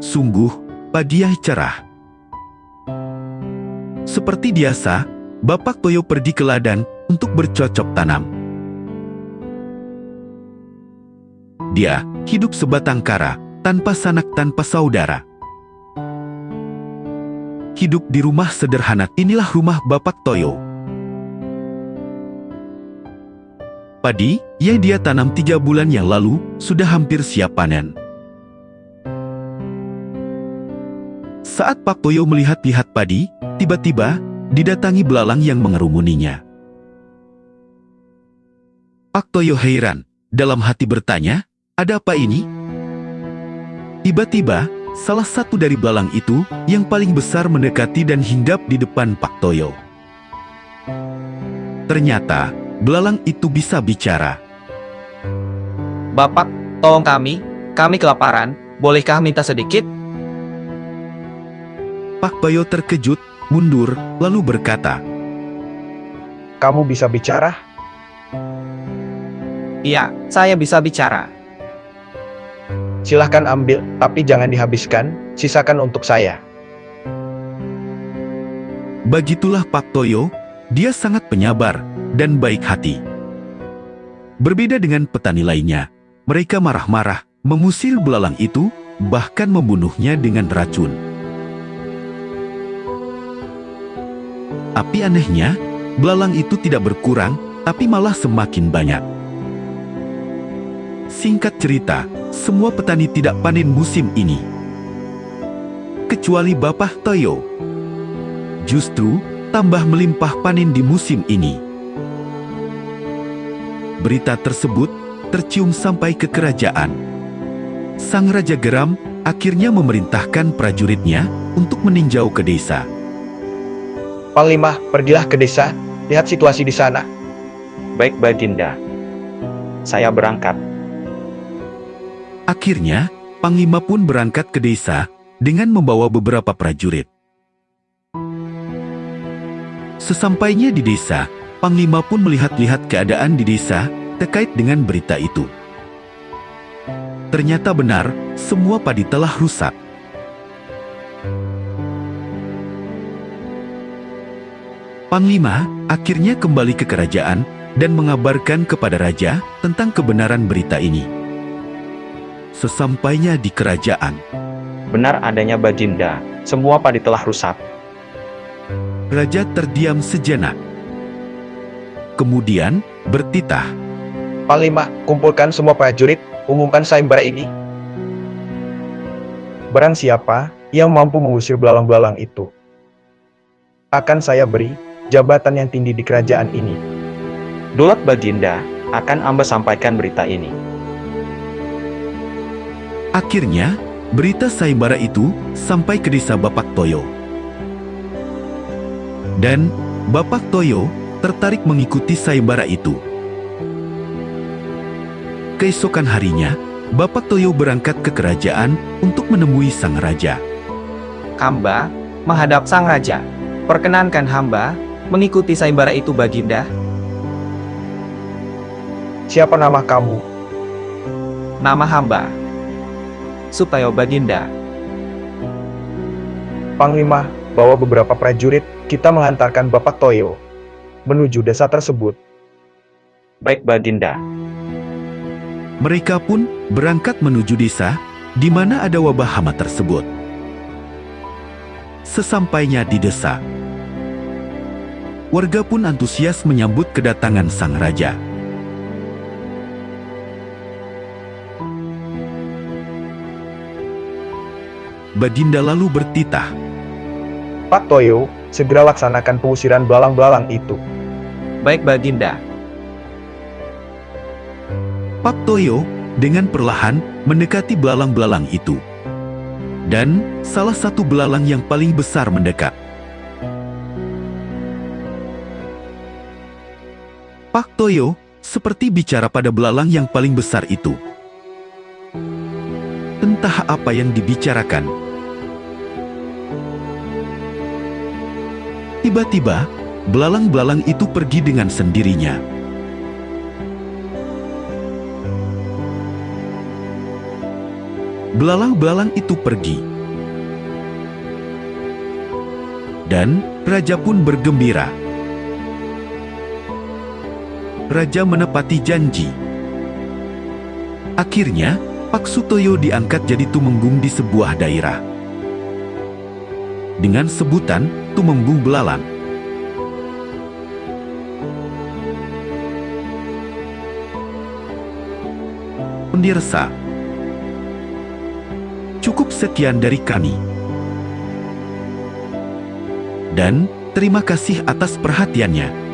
Sungguh, pagi yang cerah. Seperti biasa, Bapak Toyo pergi ke ladang untuk bercocok tanam. Dia hidup sebatang kara, tanpa sanak tanpa saudara. Hidup di rumah sederhana, inilah rumah Bapak Toyo. Padi yang dia tanam 3 bulan yang lalu sudah hampir siap panen. Saat Pak Toyo melihat-lihat padi, tiba-tiba didatangi belalang yang mengerumuninya. Pak Toyo heran, dalam hati bertanya, ada apa ini? Tiba-tiba, salah satu dari belalang itu yang paling besar mendekati dan hinggap di depan Pak Toyo. Ternyata, belalang itu bisa bicara. Bapak, tolong kami kelaparan, bolehkah minta sedikit? Pak Toyo terkejut, mundur, lalu berkata, Kamu bisa bicara? Iya, saya bisa bicara. Silahkan ambil, tapi jangan dihabiskan, sisakan untuk saya. Begitulah Pak Toyo, dia sangat penyabar dan baik hati. Berbeda dengan petani lainnya, mereka marah-marah, mengusir belalang itu, bahkan membunuhnya dengan racun. Tapi anehnya, belalang itu tidak berkurang, tapi malah semakin banyak. Singkat cerita, semua petani tidak panen musim ini. Kecuali Bapak Toyo. Justru, tambah melimpah panen di musim ini. Berita tersebut tercium sampai ke kerajaan. Sang Raja geram, akhirnya memerintahkan prajuritnya untuk meninjau ke desa. Panglima, pergilah ke desa, lihat situasi di sana. Baik, Baginda. Saya berangkat. Akhirnya, Panglima pun berangkat ke desa dengan membawa beberapa prajurit. Sesampainya di desa, Panglima pun melihat-lihat keadaan di desa terkait dengan berita itu. Ternyata benar, semua padi telah rusak. Panglima akhirnya kembali ke kerajaan dan mengabarkan kepada raja tentang kebenaran berita ini. Sesampainya di kerajaan, Benar adanya Baginda, semua padi telah rusak. raja terdiam sejenak. Kemudian bertitah, Panglima, kumpulkan semua prajurit, umumkan sayembara ini. Barang siapa yang mampu mengusir belalang-belalang itu, akan saya beri jabatan yang tinggi di kerajaan ini. Dulat Baginda, akan Amba sampaikan berita ini. Akhirnya, berita sayembara itu sampai ke desa Bapak Toyo. Dan Bapak Toyo tertarik mengikuti sayembara itu. Keesokan harinya, Bapak Toyo berangkat ke kerajaan untuk menemui sang raja. Hamba menghadap sang raja. Perkenankan hamba mengikuti sayembara itu, Baginda. Siapa nama kamu? Nama hamba Supayo, Baginda. Panglima, bawa beberapa prajurit, kita menghantarkan Bapak Toyo menuju desa tersebut. Baik, Baginda. Mereka pun berangkat menuju desa di mana ada wabah hama tersebut. Sesampainya di desa, warga pun antusias menyambut kedatangan sang raja. Baginda lalu bertitah, Pak Toyo, segera laksanakan pengusiran belalang-belalang itu. Baik, Baginda. Pak Toyo dengan perlahan mendekati belalang-belalang itu. Dan salah satu belalang yang paling besar mendekat. Pak Toyo seperti bicara pada belalang yang paling besar itu. Entah apa yang dibicarakan. Tiba-tiba, belalang-belalang itu pergi dengan sendirinya. Belalang-belalang itu pergi, Dan raja pun bergembira. Raja menepati janji. Akhirnya, Pak Sutoyo diangkat jadi tumenggung di sebuah daerah dengan sebutan Tumenggung Belalang. Pemirsa, cukup sekian dari kami. Dan terima kasih atas perhatiannya.